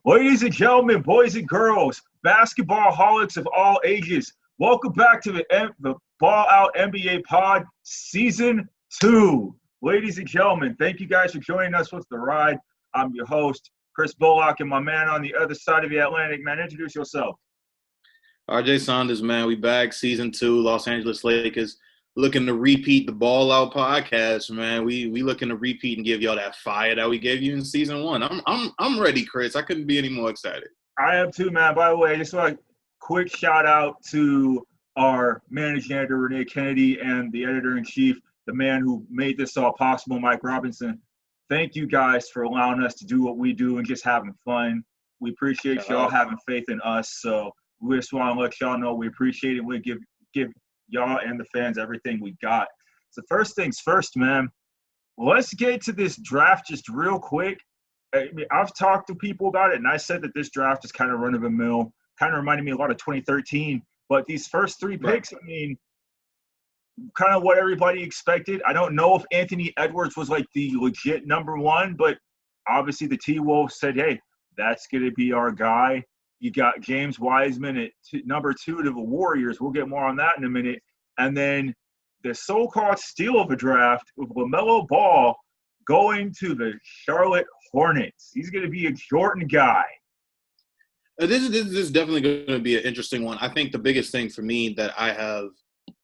Ladies and gentlemen, boys and girls, basketball holics of all ages, welcome back to the Ball Out NBA Pod Season 2. Ladies and gentlemen, thank you guys for joining us with the ride. I'm your host, Chris Bullock, and my man on the other side of the Atlantic. Man, introduce yourself. Saunders, man. We back Season 2, Los Angeles Lakers. Looking to repeat the Ball Out Podcast, man. We looking to repeat and give y'all that fire that we gave you in Season 1. I'm ready, Chris. I couldn't be any more excited. I am too, man. By the way, just want a quick shout out to our managing editor, Renee Kennedy, and the editor-in-chief, the man who made this all possible, Mike Robinson. Thank you guys for allowing us to do what we do and just having fun. We appreciate y'all having faith in us. So we just want to let y'all know we appreciate it. We give y'all and the fans everything we got. So first things first, man, let's get to this draft just real quick. I mean, I've talked to people about it, and I said that this draft is kind of run-of-the-mill, kind of reminded me a lot of 2013. But these first three picks, I mean, kind of what everybody expected. I don't know if Anthony Edwards was like the legit number one, but obviously the T-Wolves said, hey, that's going to be our guy. You got James Wiseman at number 2 to the Warriors. We'll get more on that in a minute. And then the so-called steal of a draft with LaMelo Ball going to the Charlotte Hornets. He's going to be a Jordan guy. This is definitely going to be an interesting one. I think the biggest thing for me that I have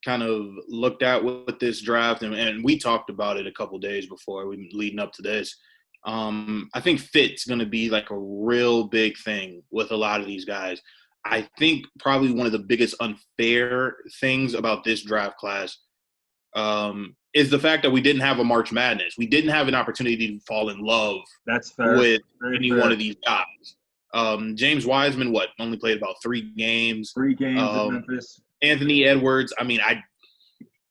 kind of looked at with this draft, and we talked about it a couple days before leading up to this, I think fit's going to be like a real big thing with a lot of these guys. I think probably one of the biggest unfair things about this draft class is the fact that we didn't have a March Madness. We didn't have an opportunity to fall in love with any one of these guys. James Wiseman, only played about 3 games. 3 games in Memphis. Anthony Edwards, I mean,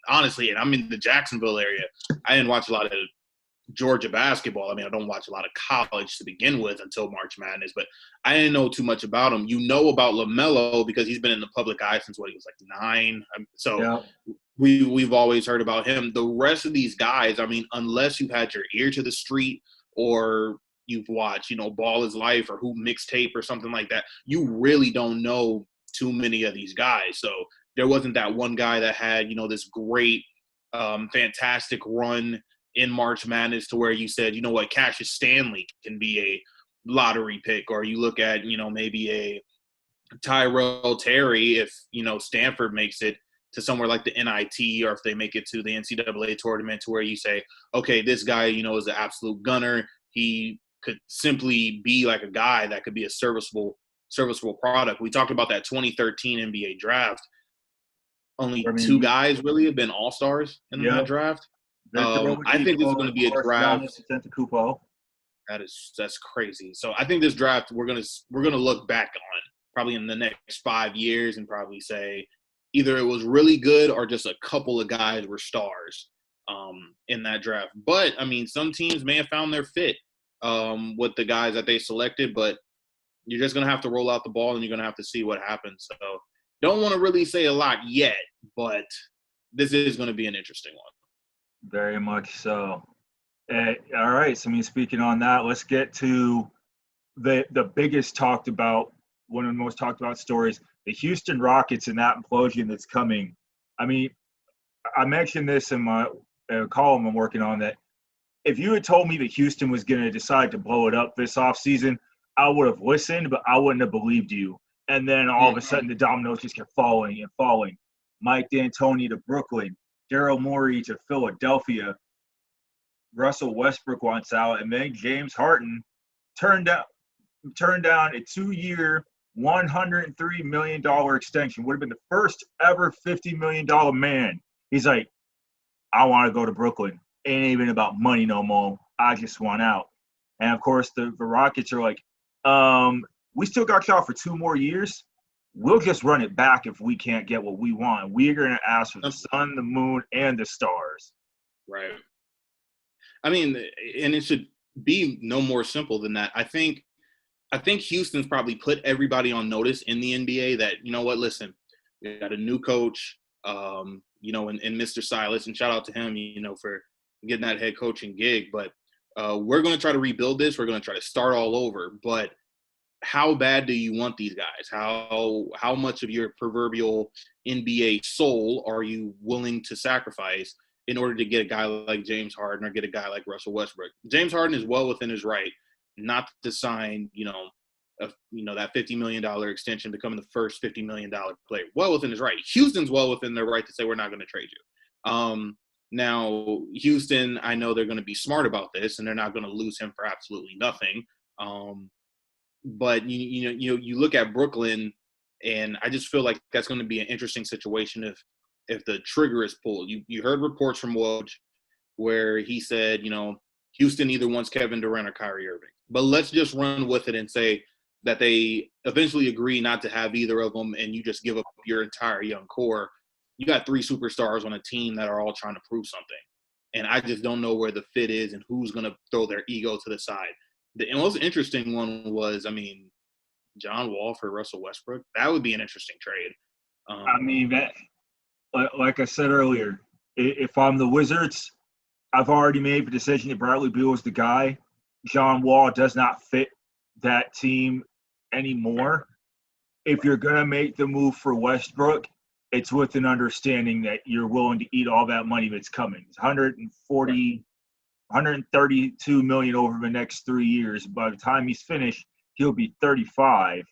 honestly, and I'm in the Jacksonville area, I didn't watch a lot of Georgia basketball. I mean, I don't watch a lot of college to begin with until March Madness, but I didn't know too much about him. You know about LaMelo because he's been in the public eye since he was like 9. We've always heard about him. The rest of these guys, I mean, unless you've had your ear to the street or you've watched, Ball is Life or Hoop Mixtape or something like that, you really don't know too many of these guys. So there wasn't that one guy that had, this great, fantastic run in March Madness to where you said, Cassius Stanley can be a lottery pick, or you look at, maybe a Tyrell Terry if, Stanford makes it to somewhere like the NIT, or if they make it to the NCAA tournament, to where you say, okay, this guy, is an absolute gunner. He could simply be like a guy that could be a serviceable product. We talked about that 2013 NBA draft. Only 2 guys really have been all-stars in that draft. I think this is going to be a draft. That's crazy. So I think this draft we're gonna look back on probably in the next 5 years and probably say either it was really good or just a couple of guys were stars in that draft. But I mean, some teams may have found their fit with the guys that they selected, but you're just gonna have to roll out the ball and you're gonna have to see what happens. So don't want to really say a lot yet, but this is going to be an interesting one. Very much so. All right. So, speaking on that, let's get to the biggest talked about, one of the most talked about stories, the Houston Rockets and that implosion that's coming. I mean, I mentioned this in my column I'm working on, that if you had told me that Houston was going to decide to blow it up this offseason, I would have listened, but I wouldn't have believed you. And then all of a sudden the dominoes just kept falling and falling. Mike D'Antoni to Brooklyn, Daryl Morey to Philadelphia, Russell Westbrook wants out, and then James Harden turned down a 2-year, $103 million extension. Would have been the first ever $50 million man. He's like, I want to go to Brooklyn. Ain't even about money no more. I just want out. And, of course, the Rockets are like, we still got y'all for 2 more years. We'll just run it back if we can't get what we want. We're going to ask for the sun, the moon, and the stars. Right. I mean, and it should be no more simple than that. I think Houston's probably put everybody on notice in the NBA that, listen, we got a new coach, and Mr. Silas, and shout out to him, for getting that head coaching gig. But we're going to try to rebuild this. We're going to try to start all over. But how bad do you want these guys? How much of your proverbial NBA soul are you willing to sacrifice in order to get a guy like James Harden or get a guy like Russell Westbrook? James Harden is well within his right not to sign, that $50 million extension, becoming the first $50 million player. Well within his right. Houston's well within their right to say we're not going to trade you. Now, Houston, I know they're going to be smart about this, and they're not going to lose him for absolutely nothing. But you look at Brooklyn, and I just feel like that's going to be an interesting situation if the trigger is pulled. You heard reports from Woj where he said, Houston either wants Kevin Durant or Kyrie Irving. But let's just run with it and say that they eventually agree not to have either of them, and you just give up your entire young core. You got 3 superstars on a team that are all trying to prove something. And I just don't know where the fit is and who's going to throw their ego to the side. The most interesting one was, John Wall for Russell Westbrook. That would be an interesting trade. That, like I said earlier, if I'm the Wizards, I've already made the decision that Bradley Beal is the guy. John Wall does not fit that team anymore. If you're going to make the move for Westbrook, it's with an understanding that you're willing to eat all that money that's coming. It's 132 million over the next 3 years. By the time he's finished, he'll be 35.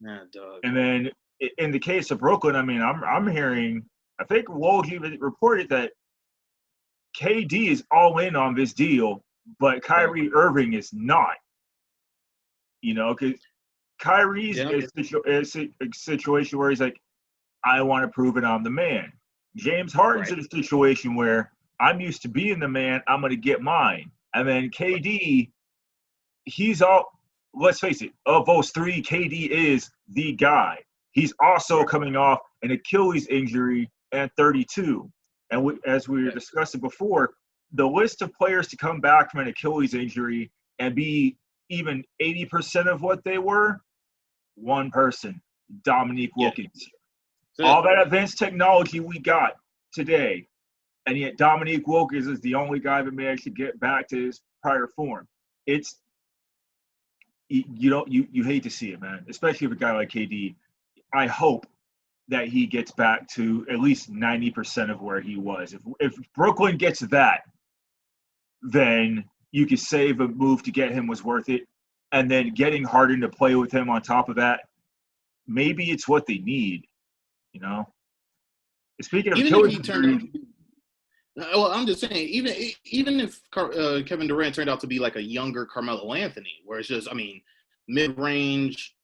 Yeah, Doug. And then in the case of Brooklyn, I'm hearing, I think Woj even reported that KD is all in on this deal, but Kyrie Irving is not. Because Kyrie's in a situation where he's like, I want to prove it I'm the man. James Harden's in a situation where I'm used to being the man, I'm going to get mine. And then KD, let's face it, of those 3, KD is the guy. He's also coming off an Achilles injury at 32. And as we were discussing before, the list of players to come back from an Achilles injury and be even 80% of what they were, one person, Dominique Wilkins. All that advanced technology we got today, and yet Dominique Wilkins is the only guy that managed to get back to his prior form. It's you hate to see it, man, especially with a guy like KD. I hope that he gets back to at least 90% of where he was. If Brooklyn gets that, then you could say the move to get him was worth it. And then getting Harden to play with him on top of that, maybe it's what they need, Speaking of I'm just saying, even if Kevin Durant turned out to be like a younger Carmelo Anthony, where it's just, mid-range,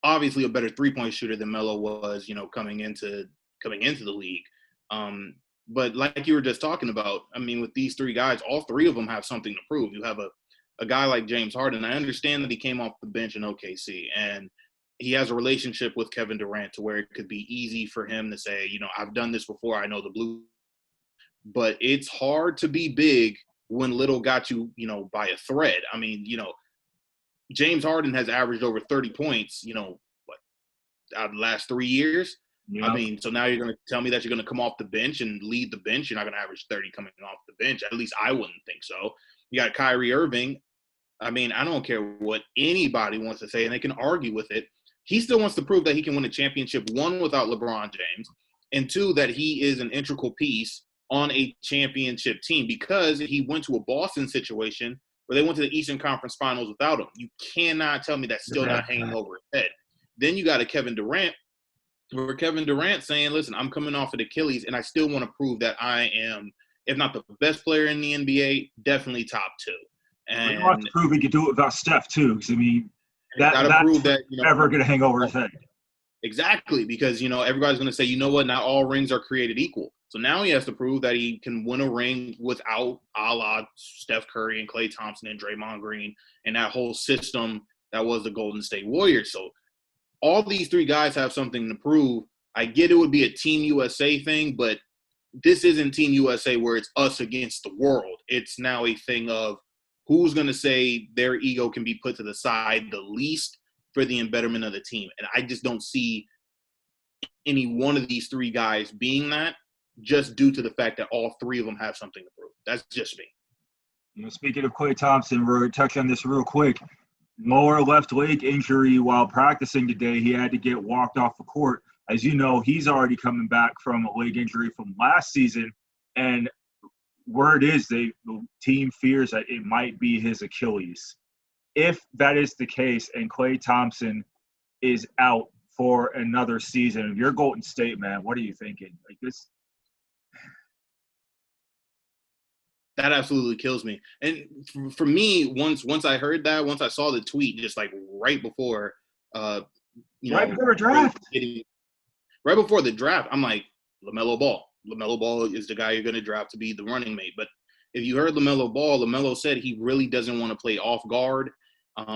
obviously a better three-point shooter than Melo was, coming into the league. But like you were just talking about, with these 3 guys, all 3 of them have something to prove. You have a guy like James Harden. I understand that he came off the bench in OKC, and he has a relationship with Kevin Durant to where it could be easy for him to say, I've done this before. I know the blue. But it's hard to be big when little got you, by a thread. James Harden has averaged over 30 points, out of the last 3 years. Yep. So now you're going to tell me that you're going to come off the bench and lead the bench. You're not going to average 30 coming off the bench. At least I wouldn't think so. You got Kyrie Irving. I don't care what anybody wants to say, and they can argue with it. He still wants to prove that he can win a championship, 1, without LeBron James, and 2, that he is an integral piece on a championship team, because he went to a Boston situation where they went to the Eastern Conference Finals without him. You cannot tell me that's still not hanging over his head. Then you got a Kevin Durant, where Kevin Durant saying, listen, I'm coming off of Achilles, and I still want to prove that I am, if not the best player in the NBA, definitely top 2. And you have to prove he could do it without Steph, too, because, that's prove that, never going to hang over his head. Exactly, because, everybody's going to say, not all rings are created equal. So now he has to prove that he can win a ring without a la Steph Curry and Klay Thompson and Draymond Green and that whole system that was the Golden State Warriors. So all these 3 guys have something to prove. I get it would be a Team USA thing, but this isn't Team USA where it's us against the world. It's now a thing of who's going to say their ego can be put to the side the least for the betterment of the team. And I just don't see any one of these 3 guys being that, just due to the fact that all 3 of them have something to prove. That's just me. Speaking of Klay Thompson, we're touching on this real quick. lower left leg injury while practicing today. He had to get walked off the court. As you know, he's already coming back from a leg injury from last season, and word is the team fears that it might be his Achilles. If that is the case and Klay Thompson is out for another season, if you're Golden State, man, what are you thinking? Like this? That absolutely kills me. And for me, once I heard that, once I saw the tweet, just like right before, right before the draft, right before the draft, I'm like, LaMelo Ball. LaMelo Ball is the guy you're going to draft to be the running mate. But if you heard LaMelo Ball, LaMelo said he really doesn't want to play off guard.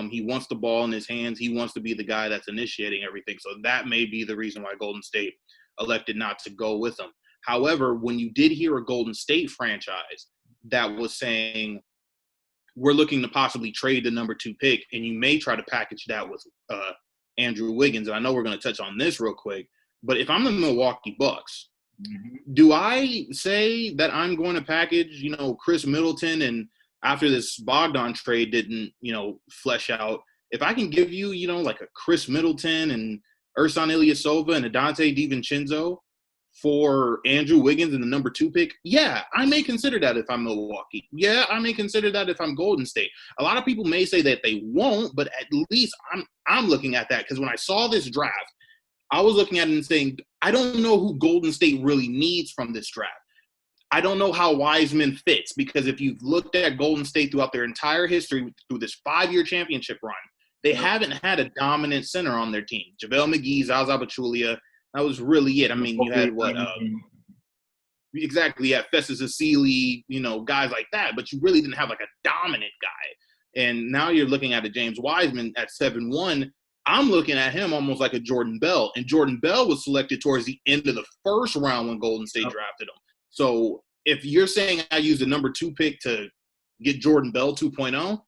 He wants the ball in his hands. He wants to be the guy that's initiating everything. So that may be the reason why Golden State elected not to go with him. However, when you did hear a Golden State franchise that was saying, we're looking to possibly trade the number 2 pick, and you may try to package that with Andrew Wiggins, and I know we're going to touch on this real quick, but if I'm the Milwaukee Bucks, do I say that I'm going to package, Chris Middleton, and after this Bogdan trade didn't, flesh out, if I can give you, like a Chris Middleton and Ersan Ilyasova and a Dante DiVincenzo for Andrew Wiggins and the number 2 pick, yeah, I may consider that if I'm Milwaukee. Yeah, I may consider that if I'm Golden State. A lot of people may say that they won't, but at least I'm looking at that, because when I saw this draft, I was looking at it and saying, I don't know who Golden State really needs from this draft. I don't know how Wiseman fits, because if you've looked at Golden State throughout their entire history, through this 5-year championship run, they haven't had a dominant center on their team. JaVale McGee, Zaza Pachulia, that was really it. I mean, you had what? Exactly, yeah, Festus Ezeli, guys like that, but you really didn't have like a dominant guy. And now you're looking at a James Wiseman at 7'1". I'm looking at him almost like a Jordan Bell. And Jordan Bell was selected towards the end of the first round when Golden State drafted him. So if you're saying I use the number 2 pick to get Jordan Bell 2.0,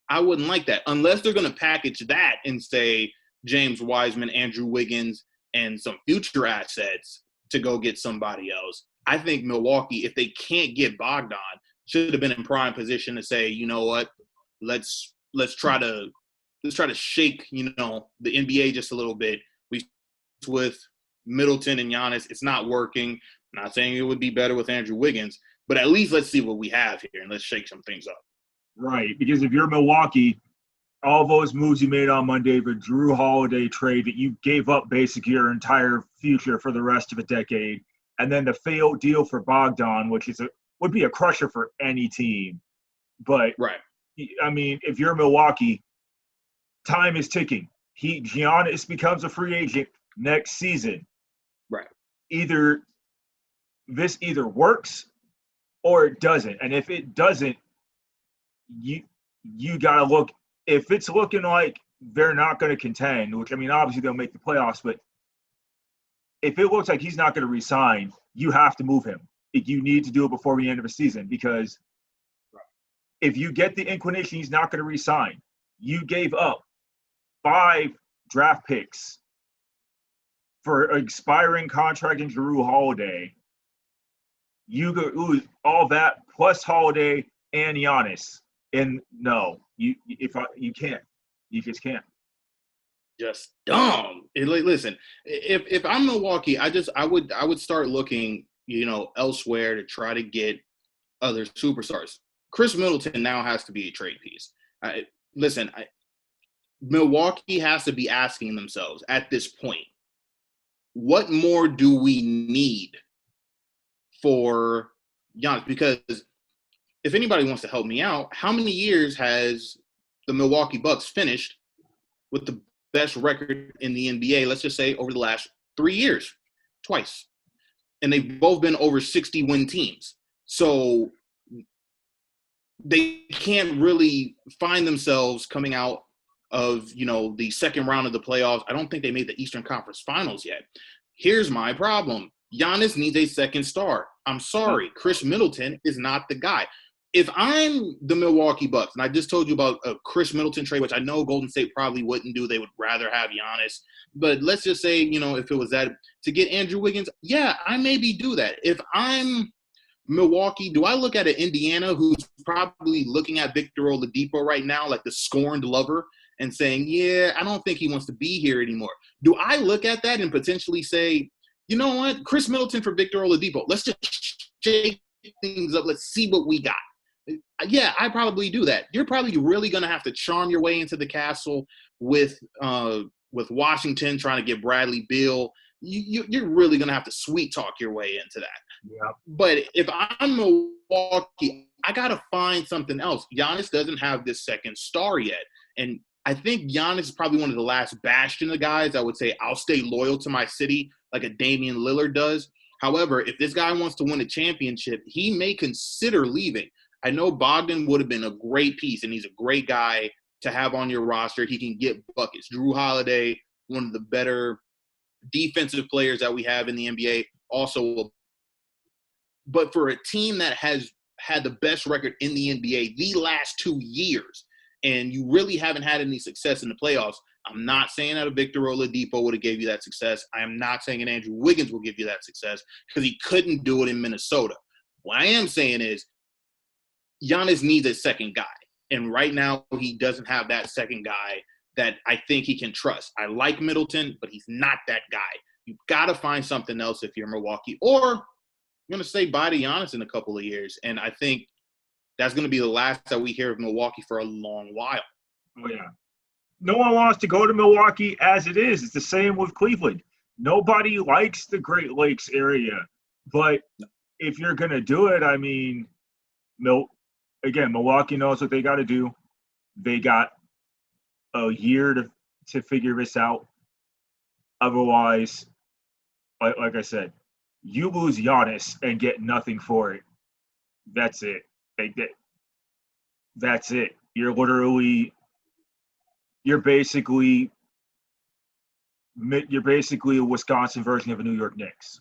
I wouldn't like that. Unless they're going to package that and say James Wiseman, Andrew Wiggins, and some future assets to go get somebody else. I think Milwaukee, if they can't get Bogdan, should have been in prime position to say, you know what, let's try to shake, the NBA just a little bit. We with Middleton and Giannis, it's not working. I'm not saying it would be better with Andrew Wiggins, but at least let's see what we have here and let's shake some things up. Right, because if you're Milwaukee, all those moves you made on Monday, the Drew Holiday trade that you gave up basically your entire future for the rest of a decade, and then the failed deal for Bogdan, which would be a crusher for any team. But, right. I mean, if you're Milwaukee, time is ticking. Giannis becomes a free agent next season. Right. This either works or it doesn't. And if it doesn't, you got to look. If it's looking like they're not going to contend, which, I mean, obviously they'll make the playoffs, but if it looks like he's not going to resign, you have to move him. You need to do it before the end of the season, because if you get the inclination he's not going to resign, you gave up 5 draft picks for an expiring contract in Drew Holiday. You go lose all that plus Holiday and Giannis. And no, you can't. You just can't. Just dumb. Listen, if I'm Milwaukee, I would start looking, elsewhere to try to get other superstars. Chris Middleton now has to be a trade piece. Milwaukee has to be asking themselves at this point, what more do we need for Giannis? Because if anybody wants to help me out, how many years has the Milwaukee Bucks finished with the best record in the NBA? Let's just say over the last 3 years, twice. And they've both been over 60-win teams. So they can't really find themselves coming out of, the second round of the playoffs. I don't think they made the Eastern Conference Finals yet. Here's my problem. Giannis needs a second star. I'm sorry. Chris Middleton is not the guy. If I'm the Milwaukee Bucks, and I just told you about a Chris Middleton trade, which I know Golden State probably wouldn't do. They would rather have Giannis. But let's just say, if it was that to get Andrew Wiggins, yeah, I maybe do that. If I'm Milwaukee, do I look at an Indiana who's probably looking at Victor Oladipo right now like the scorned lover and saying, yeah, I don't think he wants to be here anymore. Do I look at that and potentially say, you know what, Chris Middleton for Victor Oladipo, let's just shake things up. Let's see what we got. Yeah, I probably do that. You're probably really going to have to charm your way into the castle with Washington trying to get Bradley Beal. You're really going to have to sweet talk your way into that. Yeah. But if I'm Milwaukee, I got to find something else. Giannis doesn't have this second star yet. And I think Giannis is probably one of the last bastion of guys I would say, I'll stay loyal to my city like a Damian Lillard does. However, if this guy wants to win a championship, he may consider leaving. I know Bogdan would have been a great piece, and he's a great guy to have on your roster. He can get buckets. Drew Holiday, one of the better defensive players that we have in the NBA, also. But for a team that has had the best record in the NBA the last 2 years, and you really haven't had any success in the playoffs, I'm not saying that a Victor Oladipo would have gave you that success. I am not saying an Andrew Wiggins will give you that success because he couldn't do it in Minnesota. What I am saying is Giannis needs a second guy. And right now he doesn't have that second guy that I think he can trust. I like Middleton, but he's not that guy. You've got to find something else if you're Milwaukee, or you're going to say bye to Giannis in a couple of years. And I think that's going to be the last that we hear of Milwaukee for a long while. Oh, yeah. No one wants to go to Milwaukee as it is. It's the same with Cleveland. Nobody likes the Great Lakes area. But if you're going to do it, I mean, Milwaukee knows what they got to do. They got a year to figure this out. Otherwise, like I said, you lose Giannis and get nothing for it. That's it. That's it. You're basically a Wisconsin version of a New York Knicks.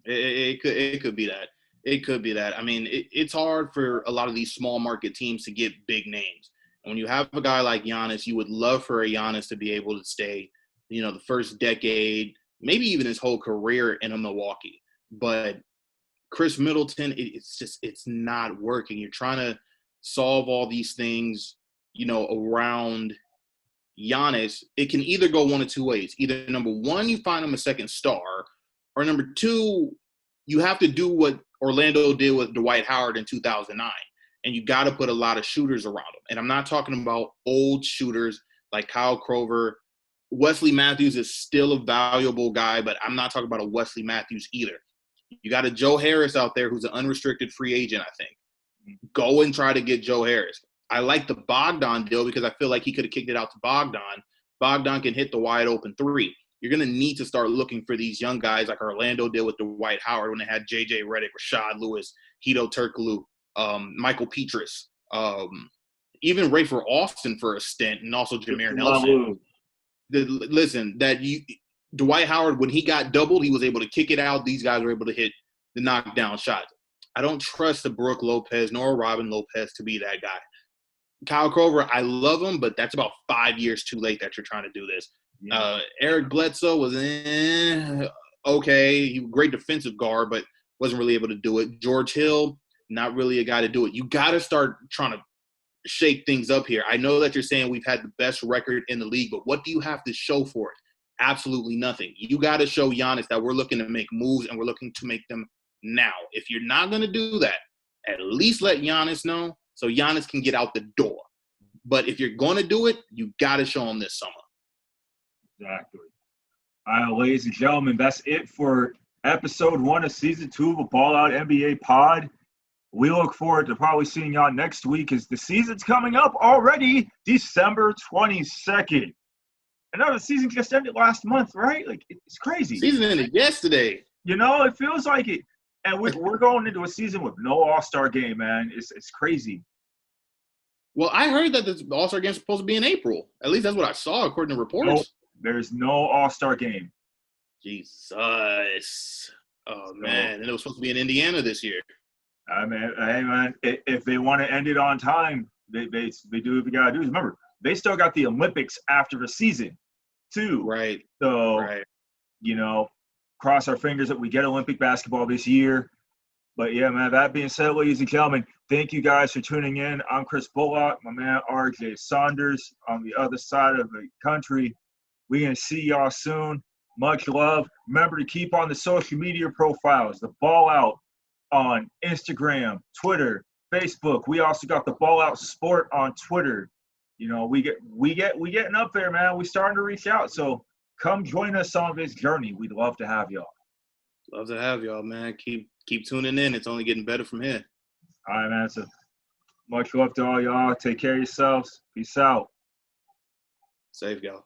It could be that. It could be that. I mean, it's hard for a lot of these small market teams to get big names. And when you have a guy like Giannis, you would love for a Giannis to be able to stay, the first decade, maybe even his whole career in a Milwaukee. But Chris Middleton, it's not working. You're trying to solve all these things, around Giannis. It can either go one of two ways. Either number one, you find him a second star, or number two, you have to do what Orlando did with Dwight Howard in 2009. And you got to put a lot of shooters around him. And I'm not talking about old shooters like Kyle Korver. Wesley Matthews is still a valuable guy, but I'm not talking about a Wesley Matthews either. You got a Joe Harris out there who's an unrestricted free agent, I think. Go and try to get Joe Harris. I like the Bogdan deal because I feel like he could have kicked it out to Bogdan. Bogdan can hit the wide open three. You're going to need to start looking for these young guys like Orlando did with Dwight Howard when they had J.J. Redick, Rashad Lewis, Hedo Turkoglu, Michael Petrus, even Rafer Austin for a stint, and also Jameer Nelson. Dwight Howard, when he got doubled, he was able to kick it out. These guys were able to hit the knockdown shots. I don't trust a Brooke Lopez nor a Robin Lopez to be that guy. Kyle Korver, I love him, but that's about 5 years too late that you're trying to do this. Yeah. Eric Bledsoe was okay. He was a great defensive guard, but wasn't really able to do it. George Hill, not really a guy to do it. You got to start trying to shake things up here. I know that you're saying we've had the best record in the league, but what do you have to show for it? Absolutely nothing. You got to show Giannis that we're looking to make moves and we're looking to make them now. If you're not going to do that, at least let Giannis know so Giannis can get out the door. But if you're going to do it, you got to show him this summer. Exactly. All right, ladies and gentlemen, that's it for episode 1 of season 2 of a Ball Out NBA pod. We look forward to probably seeing y'all next week as the season's coming up already, December 22nd. I know the season just ended last month, right? Like, it's crazy. Season ended yesterday. It feels like it. And we're going into a season with no All-Star game, man. It's crazy. Well, I heard that the All-Star game is supposed to be in April. At least that's what I saw, according to reports. Nope, there's no All-Star game. Jesus. Oh, man. And it was supposed to be in Indiana this year. Hey, man, if they want to end it on time, they do what they got to do. Remember, they still got the Olympics after the season, too. Right. So, cross our fingers that we get Olympic basketball this year. But yeah, man, that being said, ladies and gentlemen, thank you guys for tuning in. I'm Chris Bullock, my man RJ Saunders on the other side of the country. We're going to see y'all soon. Much love. Remember to keep on the social media profiles, the Ball Out on Instagram, Twitter, Facebook. We also got the Ball Out Sport on Twitter. You know, we getting up there, man. We starting to reach out. So come join us on this journey. We'd love to have y'all. Love to have y'all, man. Keep tuning in. It's only getting better from here. All right, man. So much love to all y'all. Take care of yourselves. Peace out. Safe, y'all.